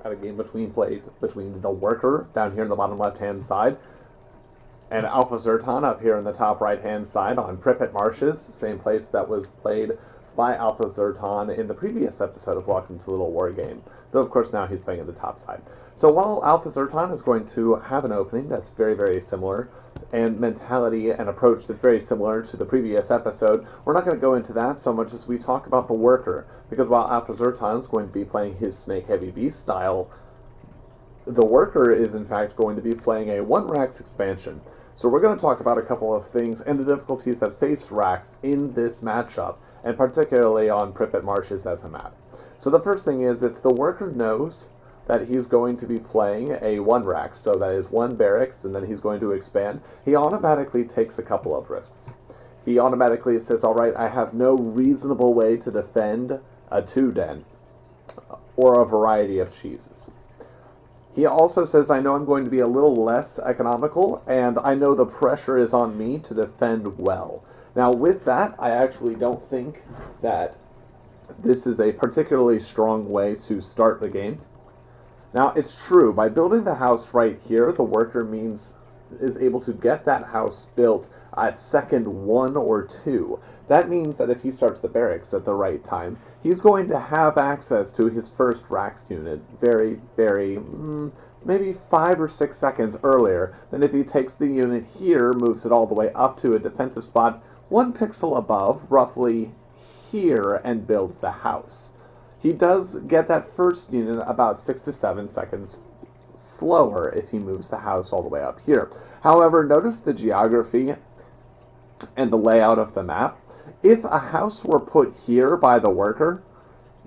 at a game played between TheWorker down here in the bottom left-hand side and AlphaZerton up here in the top right-hand side on Pripet Marshes, same place that was played by AlphaZerton in the previous episode of Welcome to LittleWarGame, though of course now he's playing at the top side. So while AlphaZerton is going to have an opening that's very, very similar, and mentality and approach that's very similar to the previous episode, we're not going to go into that so much as we talk about TheWorker, because while AlphaZerton is going to be playing his Snake-Heavy Beast style, TheWorker is in fact going to be playing a 1-Rax expansion. So we're going to talk about a couple of things and the difficulties that face Rax in this matchup, and particularly on Pripet Marshes as a map. So the first thing is, if TheWorker knows that he's going to be playing a 1-Rax, so that is 1 Barracks, and then he's going to expand, he automatically takes a couple of risks. He automatically says, alright, I have no reasonable way to defend a 2-den, or a variety of cheeses. He also says, I know I'm going to be a little less economical, and I know the pressure is on me to defend well. Now with that, I actually don't think that this is a particularly strong way to start the game. Now, it's true, by building the house right here, TheWorker is able to get that house built at second 1 or 2. That means that if he starts the barracks at the right time, he's going to have access to his first Rax unit maybe 5 or 6 seconds earlier than if he takes the unit here, moves it all the way up to a defensive spot 1 pixel above, roughly here, and builds the house. He does get that first unit about 6 to 7 seconds slower if he moves the house all the way up here. However, notice the geography and the layout of the map. If a house were put here by TheWorker,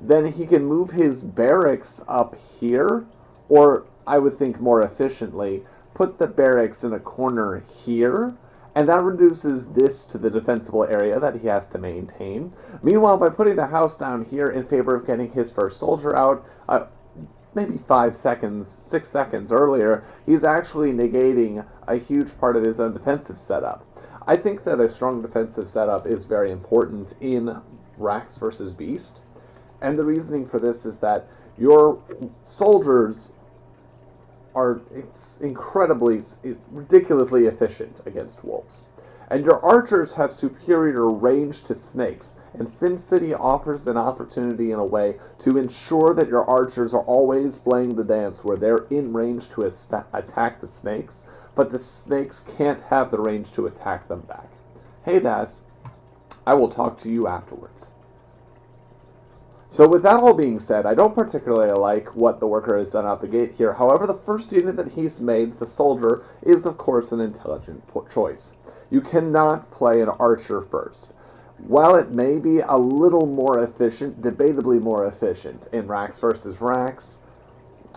then he can move his barracks up here, or I would think more efficiently, put the barracks in a corner here, and that reduces this to the defensible area that he has to maintain. Meanwhile, by putting the house down here in favor of getting his first soldier out, maybe 5 seconds, 6 seconds earlier, he's actually negating a huge part of his own defensive setup. I think that a strong defensive setup is very important in Rax versus Beast, and the reasoning for this is that your soldiers are ridiculously efficient against wolves. And your archers have superior range to snakes, and SimCity offers an opportunity in a way to ensure that your archers are always playing the dance where they're in range to attack the snakes, but the snakes can't have the range to attack them back. Hey Daz, I will talk to you afterwards. So with that all being said, I don't particularly like what TheWorker has done out the gate here. However, the first unit that he's made, the soldier, is of course an intelligent choice. You cannot play an archer first. While it may be a little more efficient, debatably more efficient in Rax versus Rax,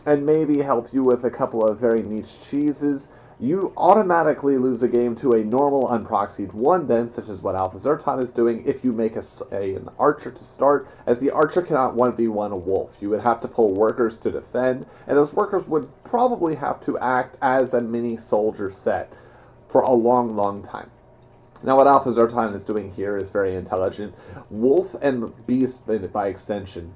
and maybe help you with a couple of very niche cheeses, you automatically lose a game to a normal unproxied 1-den, such as what AlphaZerton is doing, if you make an archer to start, as the archer cannot 1v1 a wolf. You would have to pull workers to defend, and those workers would probably have to act as a mini soldier set for a long, long time. Now what AlphaZerton is doing here is very intelligent. Wolf and Beast, by extension,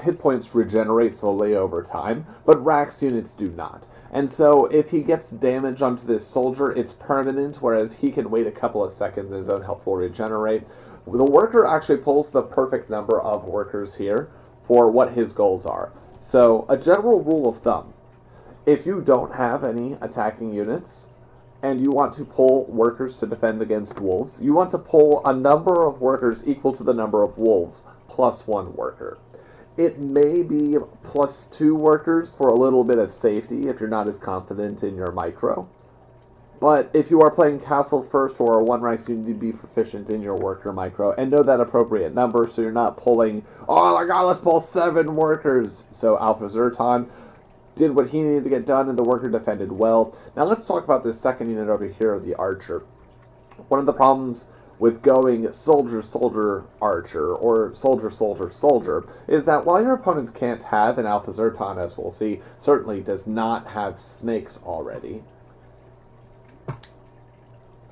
hit points regenerate slowly over time, but Rax units do not. And so if he gets damage onto this soldier, it's permanent, whereas he can wait a couple of seconds and his own health will regenerate. TheWorker actually pulls the perfect number of workers here for what his goals are. So a general rule of thumb, if you don't have any attacking units, and you want to pull workers to defend against wolves, you want to pull a number of workers equal to the number of wolves, plus 1 worker. It may be plus 2 workers for a little bit of safety if you're not as confident in your micro. But if you are playing castle first or a 1-Rax, you need to be proficient in your worker micro and know that appropriate number so you're not pulling, oh my god, let's pull 7 workers. So AlphaZerton did what he needed to get done and TheWorker defended well. Now let's talk about this second unit over here, the archer. One of the problems with going soldier, soldier, archer, or soldier, soldier, soldier, is that while your opponent can't have an AlphaZerton, as we'll see, certainly does not have snakes already,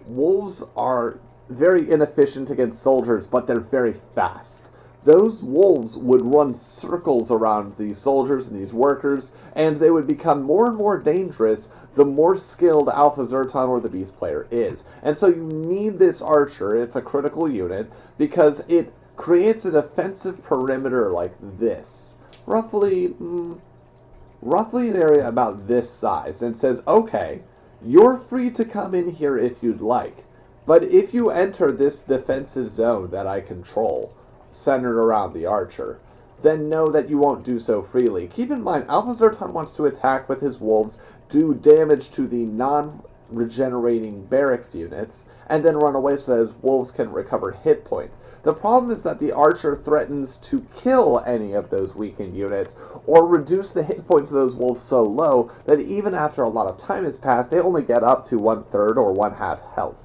wolves are very inefficient against soldiers, but they're very fast. those wolves would run circles around these soldiers and these workers, and they would become more and more dangerous the more skilled AlphaZerton or the Beast player is. And so you need this archer. It's a critical unit because it creates a defensive perimeter like this. Roughly an area about this size, and says, okay, you're free to come in here if you'd like, but if you enter this defensive zone that I control, centered around the archer, then know that you won't do so freely. Keep in mind, AlphaZerton wants to attack with his wolves, do damage to the non-regenerating barracks units, and then run away so that his wolves can recover hit points. The problem is that the archer threatens to kill any of those weakened units, or reduce the hit points of those wolves so low that even after a lot of time has passed, they only get up to 1/3 or 1/2 health.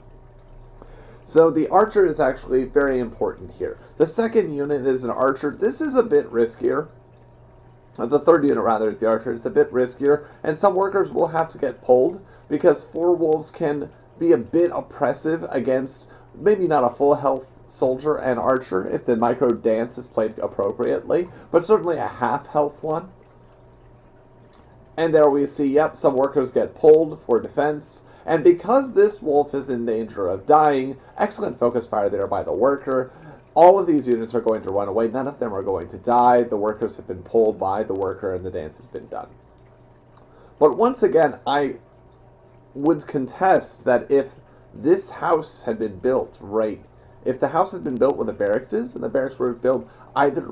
So the archer is actually very important here. The second unit is an archer. This is a bit riskier. The third unit, rather, is the archer. It's a bit riskier, and some workers will have to get pulled because 4 wolves can be a bit oppressive against maybe not a full health soldier and archer if the micro dance is played appropriately, but certainly a half health one. And there we see, yep, some workers get pulled for defense. And because this wolf is in danger of dying, excellent focus fire there by the worker. All of these units are going to run away. None of them are going to die. The workers have been pulled by the worker and the dance has been done. But once again, I would contest that if this house had been built if the house had been built where the barracks is, and the barracks were built either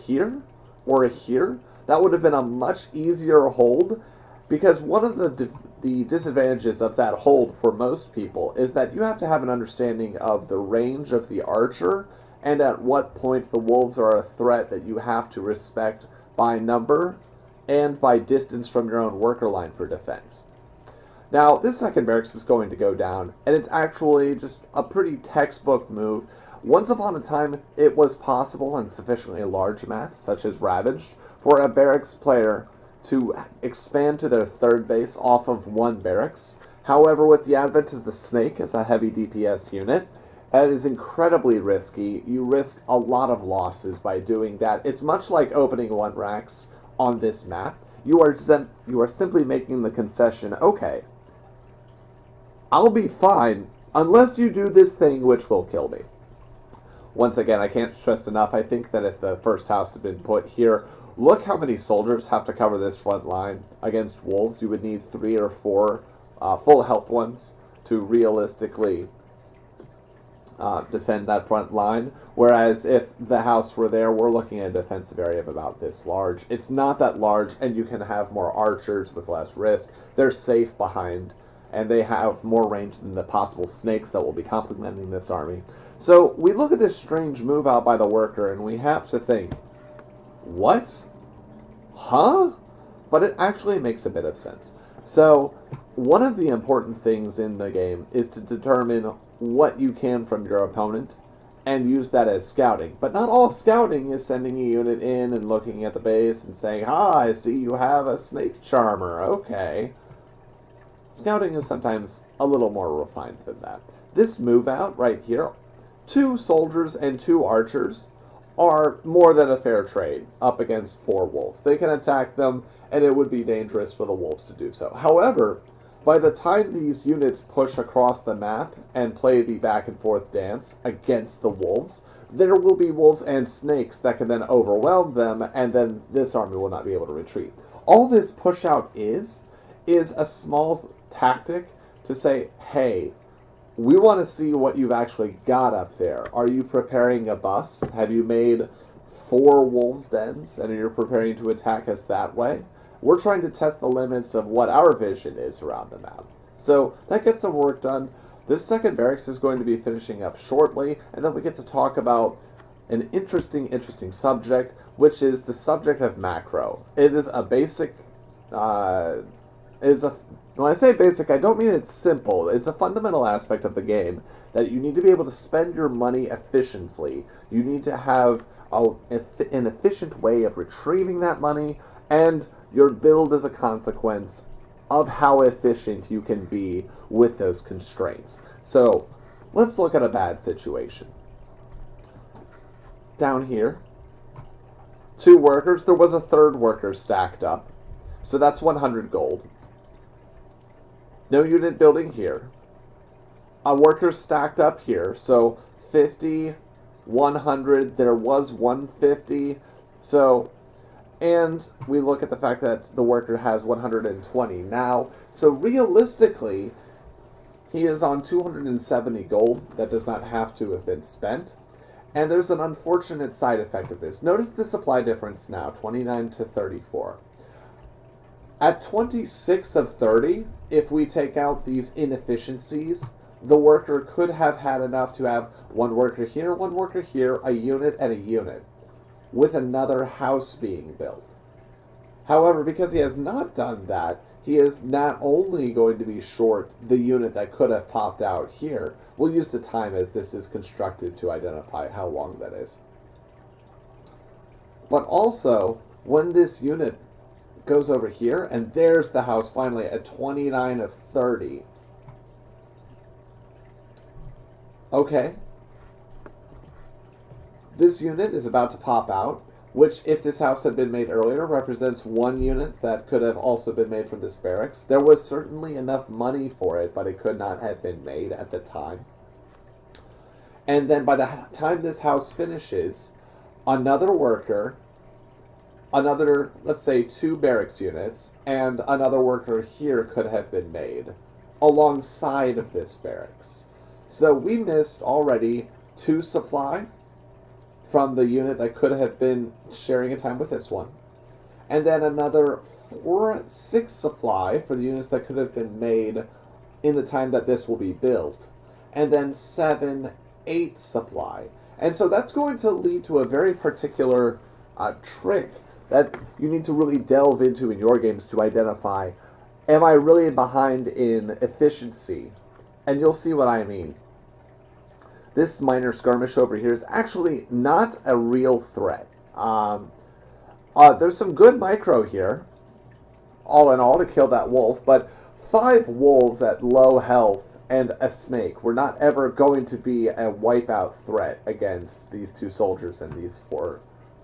here or here, that would have been a much easier hold, because one of the disadvantages of that hold for most people is that you have to have an understanding of the range of the archer and at what point the wolves are a threat that you have to respect by number and by distance from your own worker line for defense. Now, this second barracks is going to go down, and it's actually just a pretty textbook move. Once upon a time, it was possible in sufficiently large maps, such as Ravaged, for a barracks player to expand to their third base off of one barracks. However, with the advent of the Snake as a heavy DPS unit, that is incredibly risky. You risk a lot of losses by doing that. It's much like opening 1 racks on this map. You are simply making the concession, okay, I'll be fine unless you do this thing which will kill me. Once again, I can't stress enough, I think that if the first house had been put here, look how many soldiers have to cover this front line against wolves. You would need 3 or 4 full health ones to realistically defend that front line. Whereas if the house were there, we're looking at a defensive area of about this large. It's not that large, and you can have more archers with less risk. They're safe behind, and they have more range than the possible snakes that will be complementing this army. So we look at this strange move out by the worker, and we have to think, what? Huh? But it actually makes a bit of sense. So one of the important things in the game is to determine what you can from your opponent and use that as scouting. But not all scouting is sending a unit in and looking at the base and saying, ah, I see you have a snake charmer, okay. Scouting is sometimes a little more refined than that. This move out right here, 2 soldiers and 2 archers are more than a fair trade up against 4 wolves. They can attack them, and it would be dangerous for the wolves to do so. However, by the time these units push across the map and play the back and forth dance against the wolves, there will be wolves and snakes that can then overwhelm them, and then this army will not be able to retreat. All this push out is a small tactic to say, hey, we want to see what you've actually got up there. Are you preparing a bus? Have you made 4 wolves' dens, and you're preparing to attack us that way? We're trying to test the limits of what our vision is around the map. So that gets some work done. This second barracks is going to be finishing up shortly, and then we get to talk about an interesting subject, which is the subject of macro. It is a basic, when I say basic, I don't mean it's simple. It's a fundamental aspect of the game that you need to be able to spend your money efficiently. You need to have an efficient way of retrieving that money, and your build is a consequence of how efficient you can be with those constraints. So let's look at a bad situation. Down here, 2 workers. There was a 3rd worker stacked up. So that's 100 gold. No unit building here. A worker stacked up here. So 50, 100. There was 150. So, and we look at the fact that the worker has 120 now. So realistically, he is on 270 gold. That does not have to have been spent. And there's an unfortunate side effect of this. Notice the supply difference now, 29 to 34. At 26 of 30, if we take out these inefficiencies, the worker could have had enough to have 1 worker here, 1 worker here, a unit, and a unit, with another house being built. However, because he has not done that, he is not only going to be short the unit that could have popped out here. We'll use the time as this is constructed to identify how long that is. But also, when this unit goes over here, and there's the house finally at 29 of 30. Okay. This unit is about to pop out, which, if this house had been made earlier, represents 1 unit that could have also been made from this barracks. There was certainly enough money for it, but it could not have been made at the time. And then by the time this house finishes, another worker, another, let's say, 2 barracks units, and another worker here could have been made alongside of this barracks. So we missed already 2 supply from the unit that could have been sharing a time with this one. And then another 6 supply for the units that could have been made in the time that this will be built. And then 7, 8 supply. And so that's going to lead to a very particular trick that you need to really delve into in your games to identify, am I really behind in efficiency? And you'll see what I mean. This minor skirmish over here is actually not a real threat. There's some good micro here, all in all, to kill that wolf, but 5 wolves at low health and a snake were not ever going to be a wipeout threat against these 2 soldiers and these 4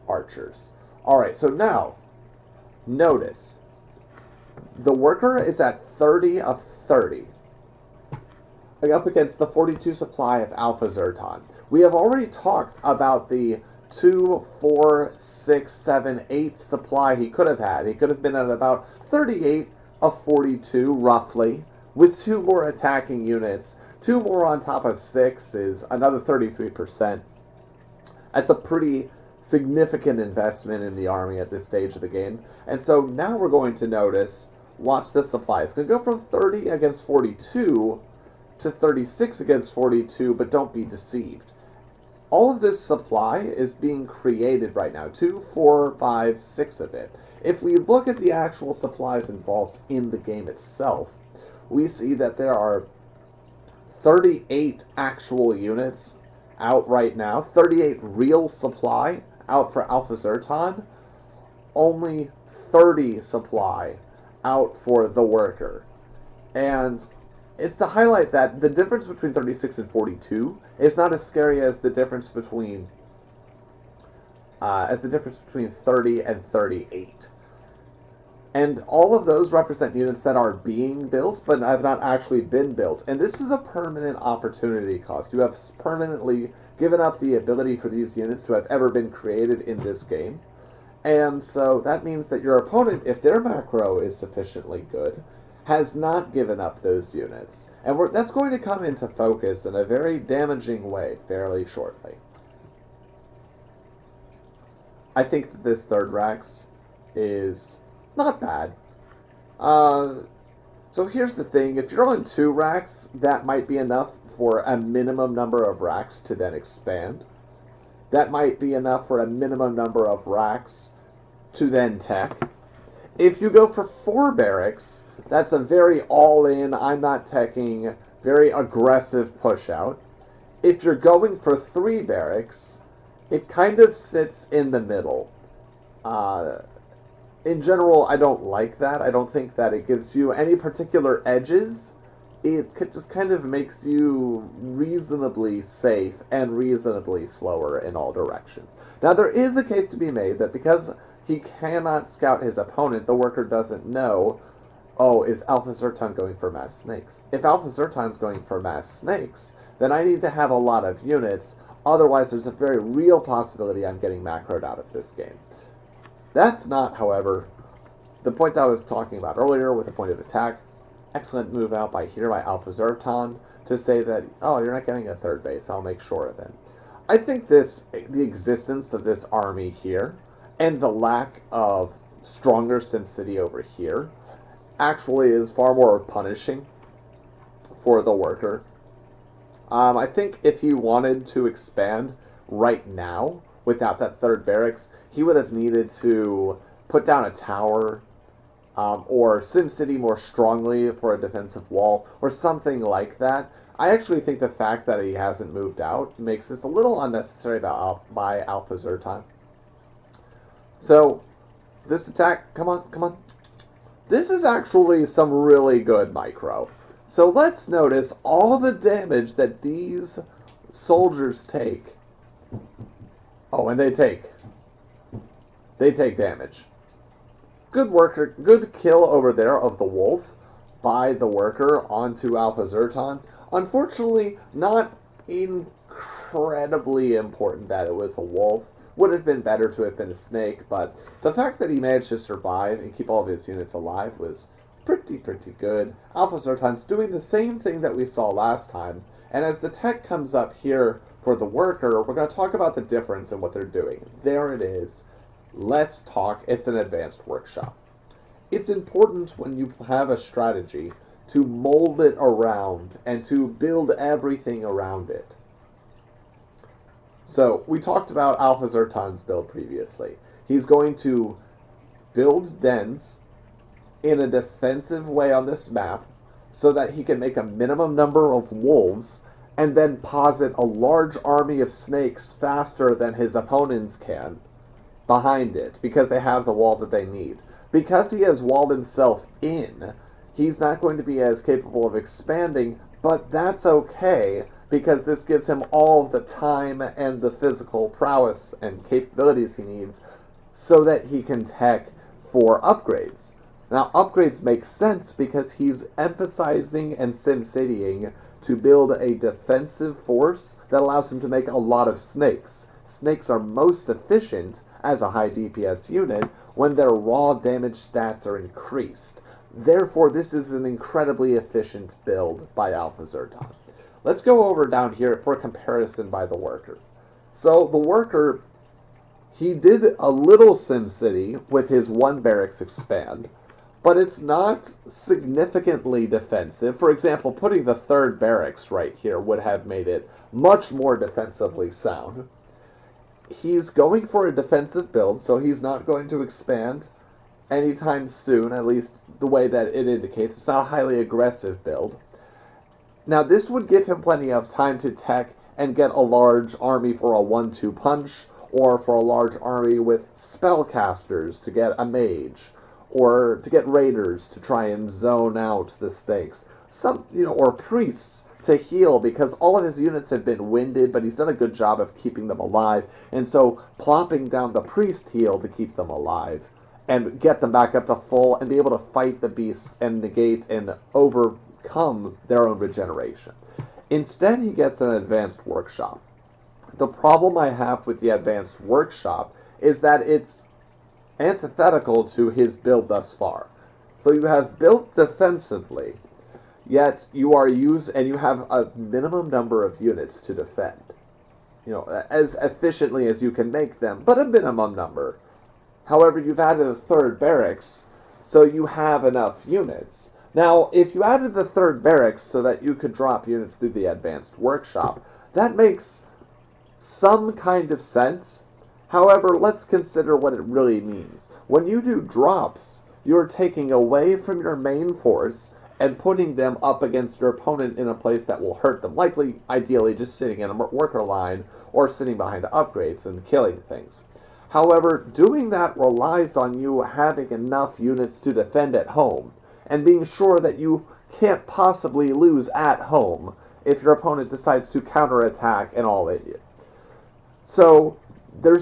archers. Alright, so now, notice, the worker is at 30 of 30. Up against the 42 supply of AlphaZerton. We have already talked about the 2, 4, 6, 7, 8 supply he could have had. He could have been at about 38 of 42, roughly, with 2 more attacking units. 2 more on top of 6 is another 33%. That's a pretty significant investment in the army at this stage of the game. And so now we're going to notice, watch the supply. It's going to go from 30 against 42 to 36 against 42, but don't be deceived. All of this supply is being created right now, 2, 4, 5, 6 of it. If we look at the actual supplies involved in the game itself, we see that there are 38 actual units out right now, 38 real supply out for AlphaZerton, only 30 supply out for the worker. And it's to highlight that the difference between 36 and 42 is not as scary as the difference between 30 and 38. And all of those represent units that are being built, but have not actually been built. And this is a permanent opportunity cost. You have permanently given up the ability for these units to have ever been created in this game. And so that means that your opponent, if their macro is sufficiently good, has not given up those units. And that's going to come into focus in a very damaging way fairly shortly. I think that this 3rd Rax is not bad. So here's the thing, if you're on 2 racks, that might be enough for a minimum number of racks to then expand. That might be enough for a minimum number of racks to then tech. If you go for 4 barracks, that's a very all-in, I'm not teching, very aggressive push-out. If you're going for 3 barracks, it kind of sits in the middle. In general, I don't like that. I don't think that it gives you any particular edges just kind of makes you reasonably safe and reasonably slower in all directions. Now, there is a case to be made that because he cannot scout his opponent, the worker doesn't know, oh, is AlphaZerton going for mass snakes? If AlphaZerton's going for mass snakes, then I need to have a lot of units, otherwise there's a very real possibility I'm getting macroed out of this game. That's not, however, the point that I was talking about earlier with the point of attack. Excellent move out by AlphaZerton to say that, oh, you're not getting a third base, I'll make sure of it. I think the existence of this army here, and the lack of stronger SimCity over here, actually is far more punishing for the worker. I think if he wanted to expand right now, without that third barracks, he would have needed to put down a tower, or SimCity more strongly for a defensive wall, or something like that. I actually think the fact that he hasn't moved out makes this a little unnecessary by AlphaZerton. So, this attack, come on, come on. This is actually some really good micro. So let's notice all the damage that these soldiers take. Oh, and they take damage. Good worker, good kill over there of the wolf by the worker onto AlphaZerton. Unfortunately, not incredibly important that it was a wolf. Would have been better to have been a snake, but the fact that he managed to survive and keep all of his units alive was pretty good. AlphaZerton's doing the same thing that we saw last time, and as the tech comes up here for the worker, we're going to talk about the difference in what they're doing. There it is. Let's talk. It's an advanced workshop. It's important when you have a strategy to mold it around and to build everything around it. So, we talked about AlphaZerton's build previously. He's going to build dens in a defensive way on this map so that he can make a minimum number of wolves and then posit a large army of snakes faster than his opponents can behind it because they have the wall that they need. Because he has walled himself in, he's not going to be as capable of expanding, but that's okay because this gives him all the time and the physical prowess and capabilities he needs so that he can tech for upgrades. Now, upgrades make sense because he's emphasizing and SimCitying to build a defensive force that allows him to make a lot of snakes. Snakes are most efficient as a high DPS unit when their raw damage stats are increased. Therefore, this is an incredibly efficient build by AlphaZerton. Let's go over down here for comparison by the worker. So, the worker, he did a little SimCity with his one barracks expand, but it's not significantly defensive. For example, putting the third barracks right here would have made it much more defensively sound. He's going for a defensive build, so he's not going to expand anytime soon, at least the way that it indicates. It's not a highly aggressive build. Now, this would give him plenty of time to tech and get a large army for a 1-2 punch, or for a large army with spellcasters to get a mage, or to get raiders to try and zone out the snakes. Or priests to heal, because all of his units have been winded, but he's done a good job of keeping them alive, and so plopping down the priest heal to keep them alive, and get them back up to full, and be able to fight the beasts and negate and overcome their own regeneration. Instead, he gets an advanced workshop. The problem I have with the advanced workshop is that it's antithetical to his build thus far. So you have built defensively, yet you have a minimum number of units to defend. As efficiently as you can make them, but a minimum number. However, you've added a third barracks, so you have enough units. Now, if you added the third barracks so that you could drop units through the advanced workshop, that makes some kind of sense. However, let's consider what it really means. When you do drops, you're taking away from your main force and putting them up against your opponent in a place that will hurt them. Likely, ideally, just sitting in a worker line or sitting behind upgrades and killing things. However, doing that relies on you having enough units to defend at home and being sure that you can't possibly lose at home if your opponent decides to counterattack and all at you. So there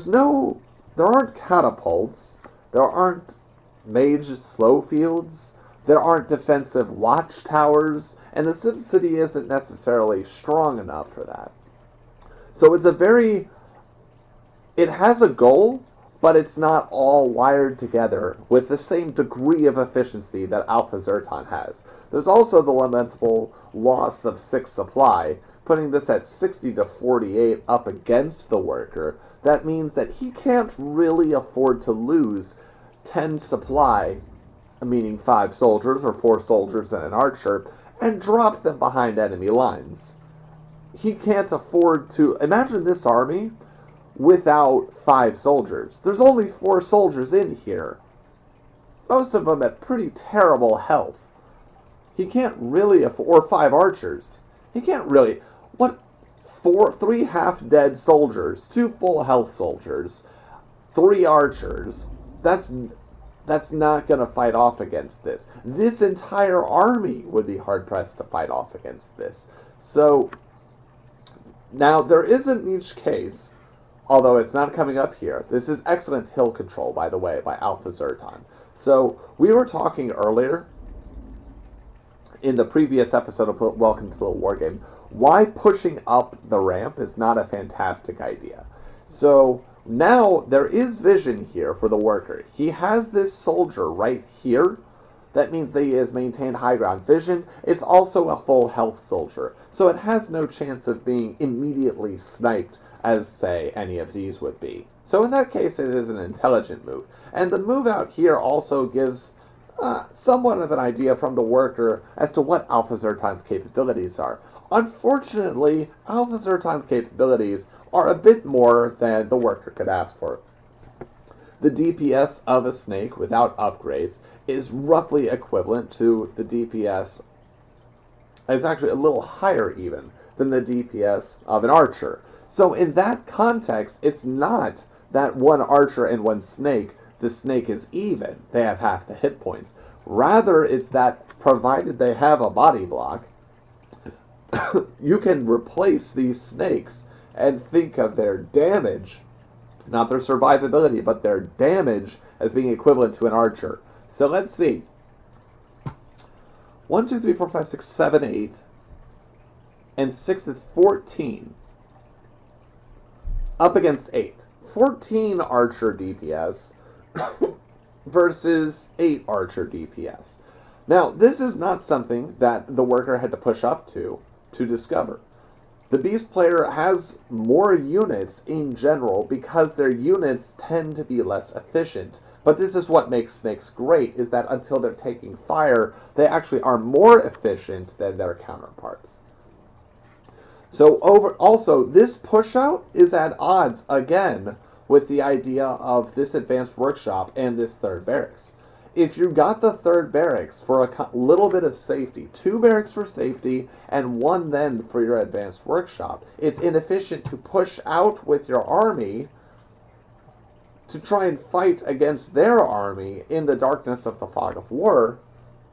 aren't catapults, there aren't mage slow fields, there aren't defensive watchtowers, and the SimCity isn't necessarily strong enough for that. So it has a goal, but it's not all wired together with the same degree of efficiency that AlphaZerton has. There's also the lamentable loss of 6 supply, putting this at 60 to 48 up against the worker. That means that he can't really afford to lose 10 supply, meaning 5 soldiers or 4 soldiers and an archer, and drop them behind enemy lines. He can't afford to... Imagine this army without 5 soldiers. There's only 4 soldiers in here, most of them at pretty terrible health. He can't really afford... Or 5 archers. He can't really... What? 3 half-dead soldiers, 2 full health soldiers, 3 archers. That's not going to fight off against this. This entire army would be hard-pressed to fight off against this. So, now, there is a niche case, although it's not coming up here. This is excellent hill control, by the way, by AlphaZerton. So, we were talking earlier, in the previous episode of Welcome to LittleWarGame, why pushing up the ramp is not a fantastic idea. So, now there is vision here for the worker. He has this soldier right here. That means that he has maintained high ground vision. It's also a full health soldier, so it has no chance of being immediately sniped as, say, any of these would be. So in that case, it is an intelligent move. And the move out here also gives somewhat of an idea from the worker as to what AlphaZerton's capabilities are. Unfortunately, AlphaZerton's capabilities are a bit more than the worker could ask for. The DPS of a snake without upgrades is roughly equivalent to the DPS, it's actually a little higher even, than the DPS of an archer. So in that context, it's not that one archer and one snake, the snake is even, they have half the hit points. Rather, it's that provided they have a body block, you can replace these snakes and think of their damage, not their survivability, but their damage as being equivalent to an archer. So let's see. 1, 2, 3, 4, 5, 6, 7, 8, and 6 is 14. Up against 8. 14 archer DPS versus 8 archer DPS. Now, this is not something that the worker had to push up to discover. The beast player has more units in general because their units tend to be less efficient. But this is what makes snakes great, is that until they're taking fire, they actually are more efficient than their counterparts. So also, this push out is at odds again with the idea of this advanced workshop and this third barracks. If you got the third barracks for a little bit of safety, 2 barracks for safety and 1 then for your advanced workshop, it's inefficient to push out with your army to try and fight against their army in the darkness of the fog of war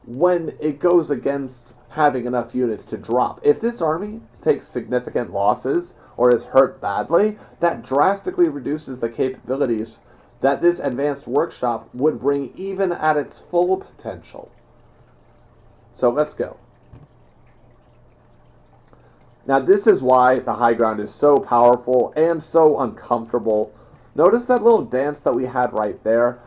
when it goes against having enough units to drop. If this army takes significant losses or is hurt badly, that drastically reduces the capabilities that this advanced workshop would bring even at its full potential. So let's go. Now this is why the high ground is so powerful and so uncomfortable. Notice that little dance that we had right there?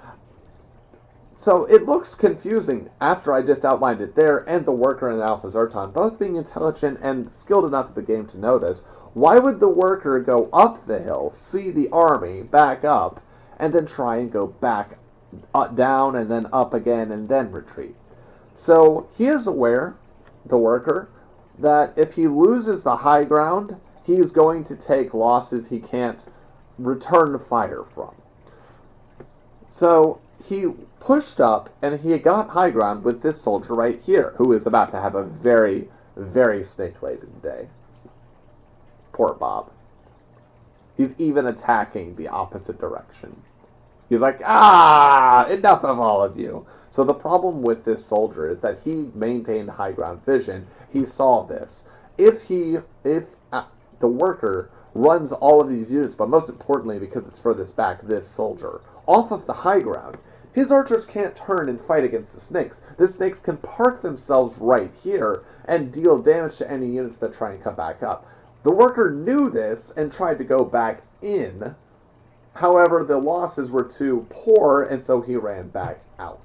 So it looks confusing after I just outlined it there, and the worker and AlphaZerton both being intelligent and skilled enough at the game to know this. Why would the worker go up the hill, see the army, back up, and then try and go back down and then up again and then retreat? So he is aware, the worker, that if he loses the high ground, he is going to take losses he can't return fire from. So he pushed up and he got high ground with this soldier right here, who is about to have a very, very snake-laden day. Poor Bob. He's even attacking the opposite direction. He's like, ah, enough of all of you. So the problem with this soldier is that he maintained high ground vision. He saw this. If the worker runs all of these units, but most importantly, because it's furthest back, this soldier, off of the high ground, his archers can't turn and fight against the snakes. The snakes can park themselves right here and deal damage to any units that try and come back up. The worker knew this and tried to go back in. However, the losses were too poor, and so he ran back out.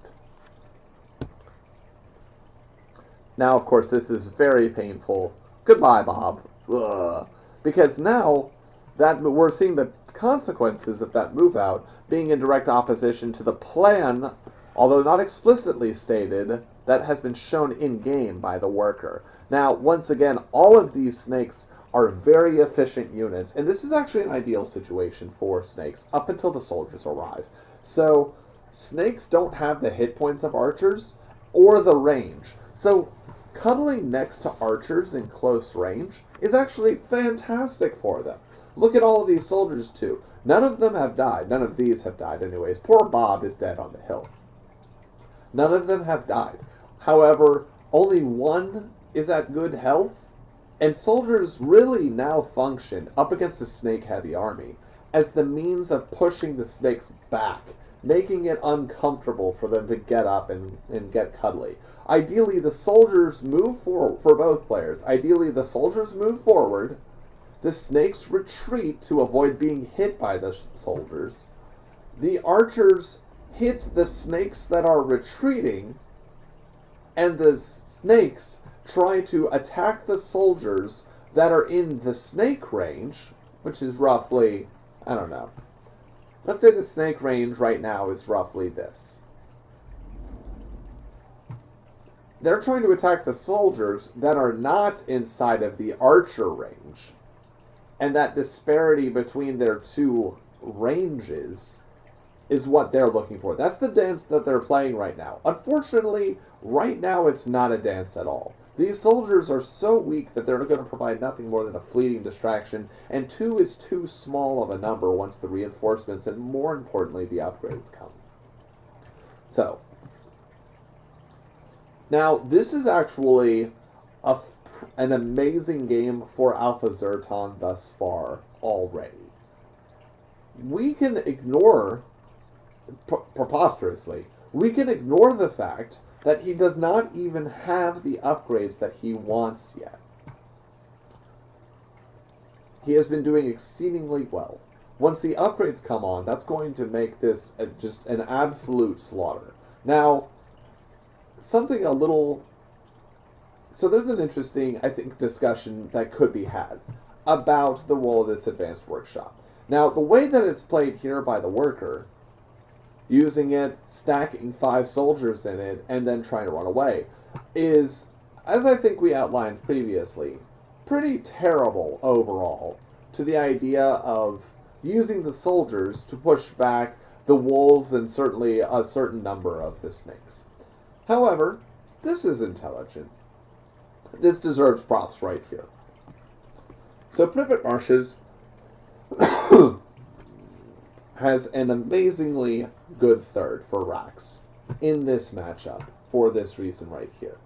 Now, of course, this is very painful. Goodbye, Bob. Ugh. Because now that we're seeing the consequences of that move out being in direct opposition to the plan, although not explicitly stated, that has been shown in-game by the worker. Now, once again, all of these snakes are very efficient units, and this is actually an ideal situation for snakes up until the soldiers arrive. So, snakes don't have the hit points of archers or the range. So, cuddling next to archers in close range is actually fantastic for them. Look at all of these soldiers, too. None of them have died. None of these have died, anyways. Poor Bob is dead on the hill. None of them have died. However, only one is at good health, and soldiers really now function up against a snake-heavy army as the means of pushing the snakes back, making it uncomfortable for them to get up and get cuddly. Ideally, the soldiers move forward, for both players, ideally the soldiers move forward, the snakes retreat to avoid being hit by the soldiers, the archers hit the snakes that are retreating, and the snakes try to attack the soldiers that are in the snake range, which is roughly, I don't know. Let's say the snake range right now is roughly this. They're trying to attack the soldiers that are not inside of the archer range. And that disparity between their two ranges is what they're looking for. That's the dance that they're playing right now. Unfortunately, right now it's not a dance at all. These soldiers are so weak that they're going to provide nothing more than a fleeting distraction, and 2 is too small of a number once the reinforcements and, more importantly, the upgrades come. So, now this is actually an amazing game for AlphaZerton thus far already. We can ignore, preposterously, we can ignore the fact that he does not even have the upgrades that he wants yet. He has been doing exceedingly well. Once the upgrades come on, that's going to make this just an absolute slaughter. Now, something a little... So there's an interesting, I think, discussion that could be had about the role of this advanced workshop. Now, the way that it's played here by the worker, using it, stacking 5 soldiers in it, and then trying to run away, is, as I think we outlined previously, pretty terrible overall to the idea of using the soldiers to push back the wolves and certainly a certain number of the snakes. However, this is intelligent. This deserves props right here. So Pripet Marshes has an amazingly good third for Barracks in this matchup for this reason right here.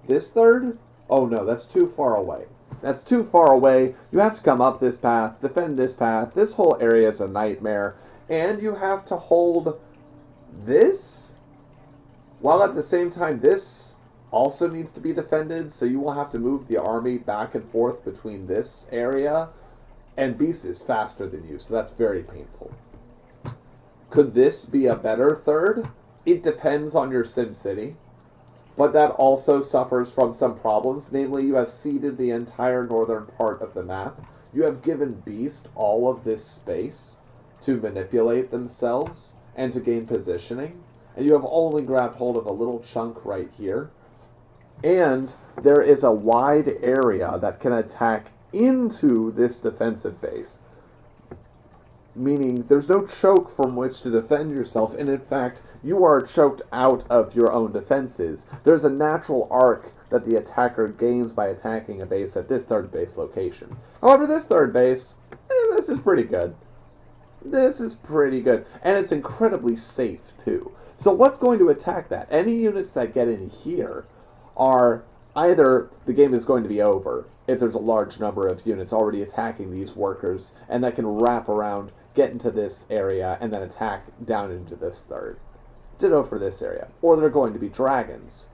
This third? Oh no, that's too far away. That's too far away. You have to come up this path, defend this path. This whole area is a nightmare. And you have to hold this, while at the same time this also needs to be defended, so you will have to move the army back and forth between this area, and Beast is faster than you, so that's very painful. Could this be a better third? It depends on your SimCity, but that also suffers from some problems, namely you have ceded the entire northern part of the map. You have given Beast all of this space to manipulate themselves and to gain positioning, and you have only grabbed hold of a little chunk right here. And there is a wide area that can attack into this defensive base, meaning there's no choke from which to defend yourself, and in fact, you are choked out of your own defenses. There's a natural arc that the attacker gains by attacking a base at this third base location. However, this third base, this is pretty good. This is pretty good, and it's incredibly safe too. So what's going to attack that? Any units that get in here are either the game is going to be over if there's a large number of units already attacking these workers, and that can wrap around, get into this area, and then attack down into this third. Ditto for this area. Or they're going to be dragons.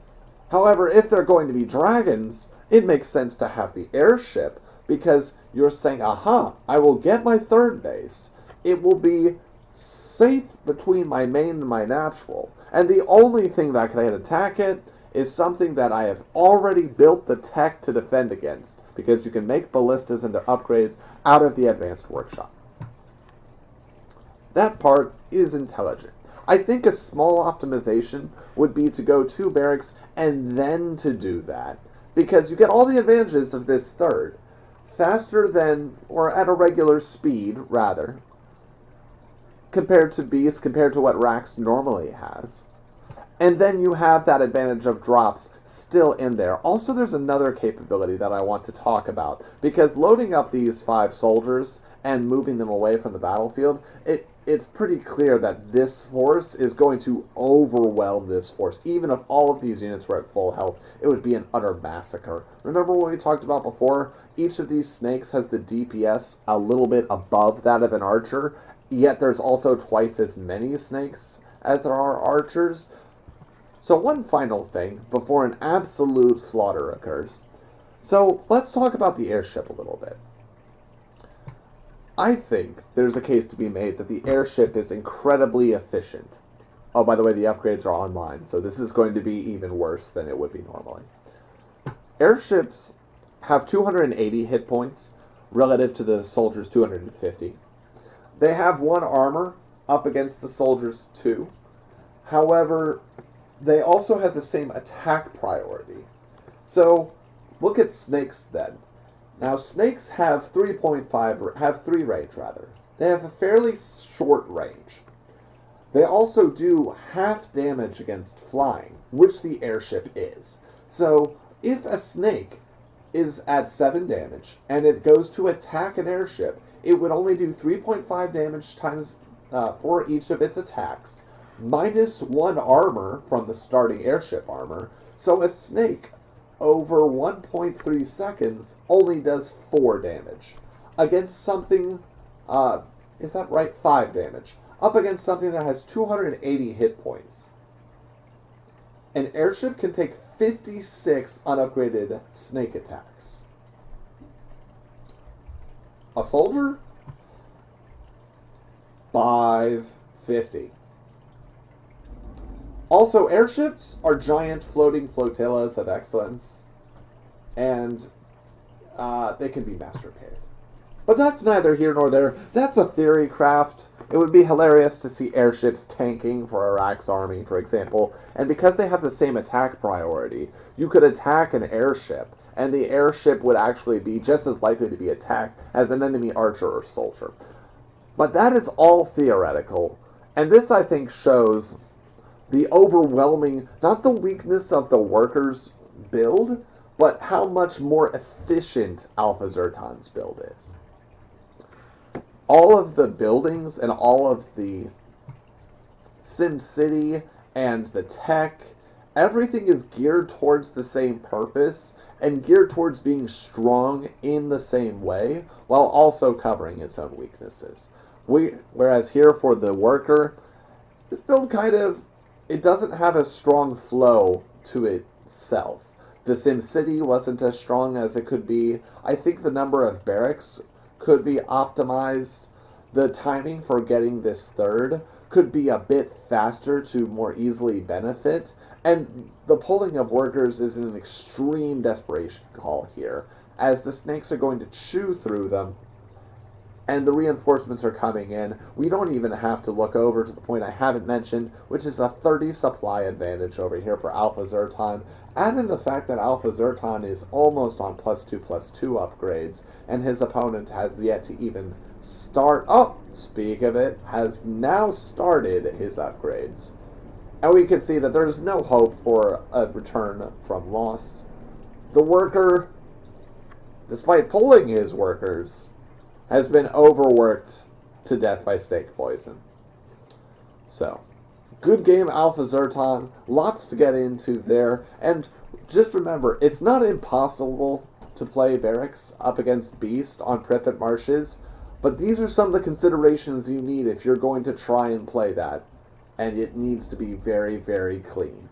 However, if they're going to be dragons, it makes sense to have the airship, because you're saying, aha, I will get my third base. It will be safe between my main and my natural. And the only thing that can attack it is something that I have already built the tech to defend against, because you can make ballistas and their upgrades out of the advanced workshop. That part is intelligent. I think a small optimization would be to go to barracks and then to do that, because you get all the advantages of this third. Faster than, or at a regular speed, rather, compared to beasts, compared to what Rax normally has. And then you have that advantage of drops still in there. Also, there's another capability that I want to talk about, because loading up these 5 soldiers and moving them away from the battlefield, it's pretty clear that this force is going to overwhelm this force. Even if all of these units were at full health, it would be an utter massacre. Remember what we talked about before? Each of these snakes has the DPS a little bit above that of an archer, yet there's also twice as many snakes as there are archers. So one final thing before an absolute slaughter occurs. So let's talk about the airship a little bit. I think there's a case to be made that the airship is incredibly efficient. Oh, by the way, the upgrades are online, so this is going to be even worse than it would be normally. Airships have 280 hit points relative to the soldiers' 250. They have 1 armor up against the soldiers' 2. However, they also have the same attack priority. So, look at snakes then. Now, snakes have 3 range rather. They have a fairly short range. They also do half damage against flying, which the airship is. So, if a snake is at 7 damage and it goes to attack an airship, it would only do 3.5 damage times for each of its attacks, minus 1 armor from the starting airship armor. So a snake over 1.3 seconds only does 4 damage against something, is that right? 5 damage. Up against something that has 280 hit points. An airship can take 56 unupgraded snake attacks. A soldier? 550. Also, airships are giant floating flotillas of excellence, and they can be mass repaired. But that's neither here nor there. That's a theory craft. It would be hilarious to see airships tanking for Iraq's army, for example, and because they have the same attack priority, you could attack an airship, and the airship would actually be just as likely to be attacked as an enemy archer or soldier. But that is all theoretical, and this, I think, shows the overwhelming, not the weakness of the workers' build, but how much more efficient AlphaZerton's build is. All of the buildings and all of the SimCity and the tech, everything is geared towards the same purpose and geared towards being strong in the same way while also covering its own weaknesses. Whereas here for the worker, this build kind of, it doesn't have a strong flow to itself. The SimCity wasn't as strong as it could be. I think the number of barracks could be optimized. The timing for getting this third could be a bit faster to more easily benefit. And the pulling of workers is an extreme desperation call here, as the snakes are going to chew through them and the reinforcements are coming in. We don't even have to look over to the point I haven't mentioned, which is a 30 supply advantage over here for AlphaZerton. Add in the fact that AlphaZerton is almost on +2/+2 upgrades, and his opponent has yet to even start. Oh, speak of it, has now started his upgrades. And we can see that there's no hope for a return from loss. The worker, despite pulling his workers, has been overworked to death by snake poison. So, good game, AlphaZerton. Lots to get into there. And just remember, it's not impossible to play Barracks up against Beast on Pripet Marshes, but these are some of the considerations you need if you're going to try and play that. And it needs to be very, very clean.